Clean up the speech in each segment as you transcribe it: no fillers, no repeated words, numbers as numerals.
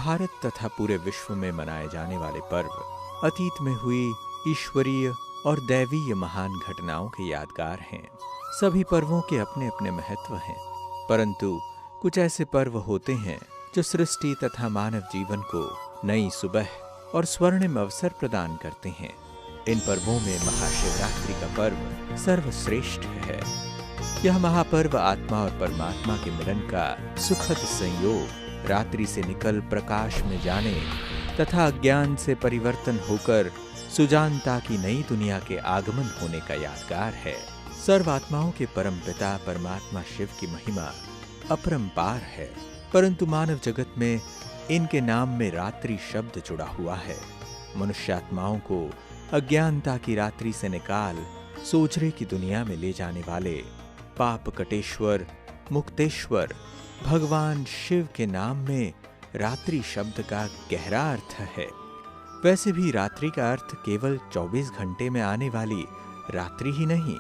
भारत तथा पूरे विश्व में मनाए जाने वाले पर्व अतीत में हुई ईश्वरीय और दैवीय महान घटनाओं के यादगार हैं। सभी पर्वों के अपने अपने महत्व हैं, परंतु कुछ ऐसे पर्व होते हैं जो सृष्टि तथा मानव जीवन को नई सुबह और स्वर्णिम अवसर प्रदान करते हैं। इन पर्वों में महाशिवरात्रि का पर्व सर्वश्रेष्ठ है। यह महापर्व आत्मा और परमात्मा के मिलन का सुखद संयोग, रात्रि से निकल प्रकाश में जाने तथा अज्ञान से परिवर्तन होकर सुजानता की नई दुनिया के आगमन होने का यादगार है। सर्व आत्माओं के परम पिता परमात्मा शिव की महिमा अपरंपार है, परंतु मानव जगत में इनके नाम में रात्रि शब्द जुड़ा हुआ है। मनुष्यात्माओं को अज्ञानता की रात्रि से निकाल सोझरे की दुनिया में ले जाने वाले पाप कटेश्वर मुक्तेश्वर भगवान शिव के नाम में रात्रि शब्द का गहरा अर्थ है। वैसे भी रात्रि का अर्थ केवल 24 घंटे में आने वाली रात्रि ही नहीं,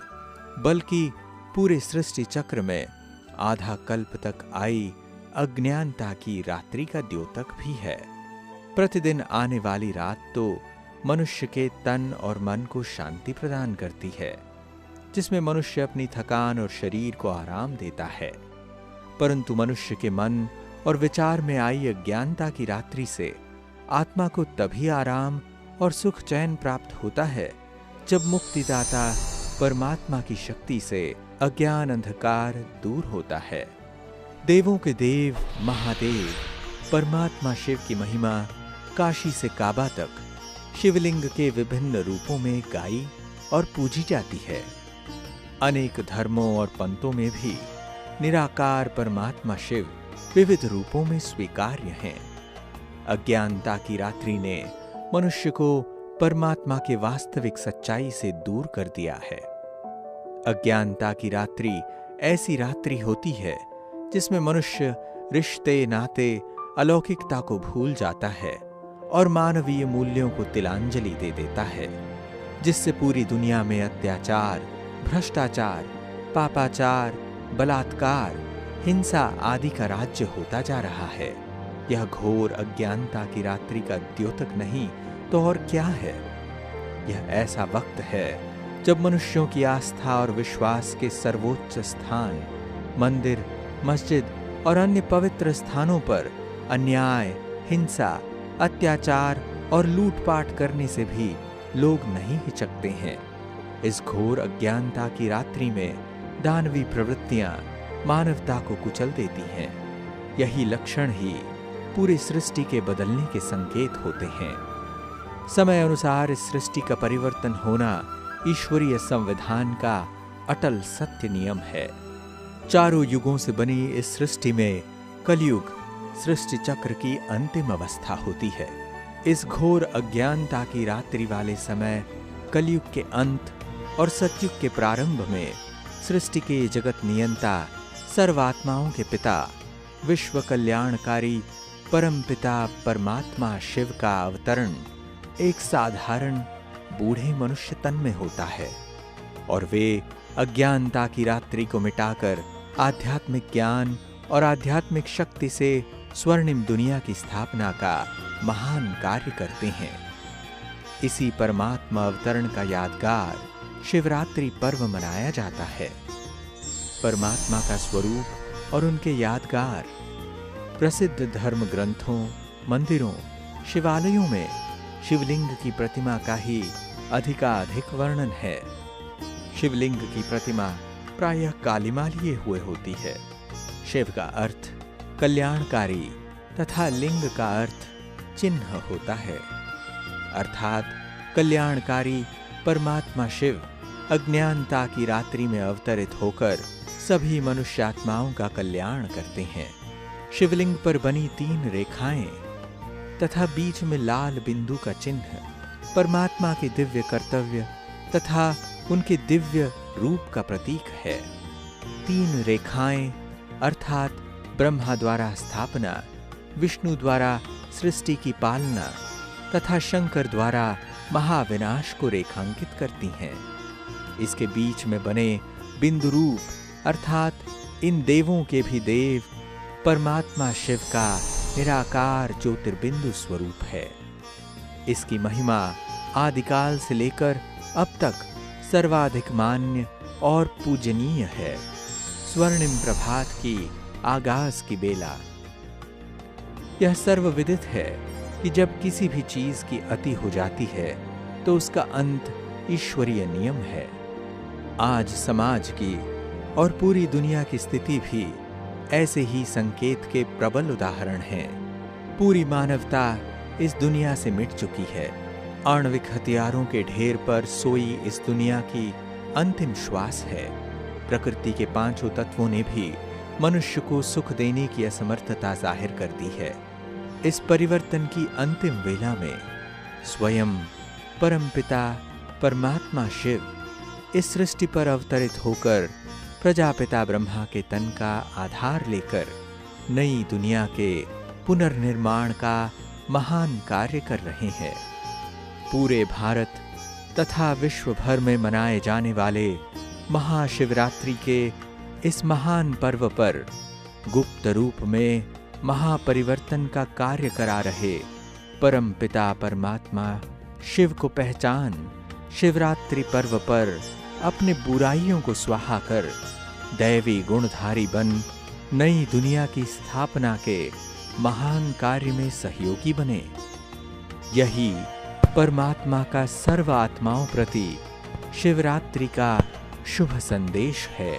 बल्कि पूरे सृष्टि चक्र में आधा कल्प तक आई अज्ञानता की रात्रि का द्योतक भी है। प्रतिदिन आने वाली रात तो मनुष्य के तन और मन को शांति प्रदान करती है, जिसमें मनुष्य अपनी थकान और शरीर को आराम देता है। परंतु मनुष्य के मन और विचार में आई अज्ञानता की रात्रि से आत्मा को तभी आराम और सुख चैन प्राप्त होता है जब मुक्तिदाता परमात्मा की शक्ति से अज्ञान अंधकार दूर होता है। देवों के देव महादेव परमात्मा शिव की महिमा काशी से काबा तक शिवलिंग के विभिन्न रूपों में गाई और पूजी जाती है। अनेक धर्मों और पंथों में भी निराकार परमात्मा शिव विविध रूपों में स्वीकार्य हैं। अज्ञानता की रात्रि ने मनुष्य को परमात्मा के वास्तविक सच्चाई से दूर कर दिया है। अज्ञानता की रात्रि ऐसी रात्रि होती है जिसमें मनुष्य रिश्ते नाते अलौकिकता को भूल जाता है और मानवीय मूल्यों को तिलांजलि दे देता है, जिससे पूरी दुनिया में अत्याचार, भ्रष्टाचार, पापाचार, बलात्कार, हिंसा आदि का राज्य होता जा रहा है। यह घोर अज्ञानता की रात्रि का द्योतक नहीं तो और क्या है। यह ऐसा वक्त है जब मनुष्यों की आस्था और विश्वास के सर्वोच्च स्थान मंदिर, मस्जिद और अन्य पवित्र स्थानों पर अन्याय, हिंसा, अत्याचार और लूटपाट करने से भी लोग नहीं हिचकते हैं। इस घोर अज्ञानता की रात्रि में दानवी प्रवृत्तियां मानवता को कुचल देती हैं। यही लक्षण ही पूरी सृष्टि के बदलने के संकेत होते हैं। समय अनुसार इस सृष्टि का परिवर्तन होना ईश्वरीय संविधान का अटल सत्य नियम है। चारों युगों से बनी इस सृष्टि में कलयुग सृष्टि चक्र की अंतिम अवस्था होती है। इस घोर अज्ञानता की रात्रि वाले समय कलयुग के अंत और सतयुग के प्रारंभ में सृष्टि के जगत नियंता सर्वात्माओं के पिता विश्व कल्याणकारी परम पिता परमात्मा शिव का अवतरण एक साधारण बूढ़े मनुष्य तन में होता है और वे अज्ञानता की रात्रि को मिटाकर आध्यात्मिक ज्ञान और आध्यात्मिक शक्ति से स्वर्णिम दुनिया की स्थापना का महान कार्य करते हैं। इसी परमात्मा अवतरण का यादगार शिवरात्रि पर्व मनाया जाता है। परमात्मा का स्वरूप और उनके यादगार प्रसिद्ध धर्म ग्रंथों, मंदिरों, शिवालयों में शिवलिंग की प्रतिमा का ही अधिकाधिक वर्णन है। शिवलिंग की प्रतिमा प्रायः कालीमा लिए हुए होती है। शिव का अर्थ कल्याणकारी तथा लिंग का अर्थ चिन्ह होता है, अर्थात कल्याणकारी परमात्मा शिव अज्ञानता की रात्रि में अवतरित होकर सभी मनुष्यात्माओं का कल्याण करते हैं। शिवलिंग पर बनी 3 रेखाएं तथा बीच में लाल बिंदु का चिन्ह परमात्मा के दिव्य कर्तव्य तथा उनके दिव्य रूप का प्रतीक है। 3 रेखाएं अर्थात ब्रह्मा द्वारा स्थापना, विष्णु द्वारा सृष्टि की पालना तथा शंकर द्वारा महाविनाश को रेखांकित करती हैं। इसके बीच में बने बिंदु रूप अर्थात इन देवों के भी देव परमात्मा शिव का निराकार ज्योतिर्बिंदु स्वरूप है। इसकी महिमा आदिकाल से लेकर अब तक सर्वाधिक मान्य और पूजनीय है। स्वर्णिम प्रभात की आगाज की बेला। यह सर्वविदित है कि जब किसी भी चीज की अति हो जाती है तो उसका अंत ईश्वरीय नियम है। आज समाज की और पूरी दुनिया की स्थिति भी ऐसे ही संकेत के प्रबल उदाहरण हैं। पूरी मानवता इस दुनिया से मिट चुकी है। आणविक हथियारों के ढेर पर सोई इस दुनिया की अंतिम श्वास है। प्रकृति के पांचों तत्वों ने भी मनुष्य को सुख देने की असमर्थता जाहिर कर दी है। इस परिवर्तन की अंतिम वेला में स्वयं परमपिता परमात्मा शिव इस सृष्टि पर अवतरित होकर प्रजापिता ब्रह्मा के तन का आधार लेकर नई दुनिया के पुनर्निर्माण का महान कार्य कर रहे हैं। पूरे भारत तथा विश्व भर में मनाए जाने वाले महाशिवरात्रि के इस महान पर्व पर गुप्त रूप में महापरिवर्तन का कार्य करा रहे परम पिता परमात्मा शिव को पहचान शिवरात्रि पर्व पर अपने बुराइयों को स्वाहा कर दैवी गुणधारी बन नई दुनिया की स्थापना के महान कार्य में सहयोगी बने। यही परमात्मा का सर्व आत्माओं प्रति शिवरात्रि का शुभ संदेश है।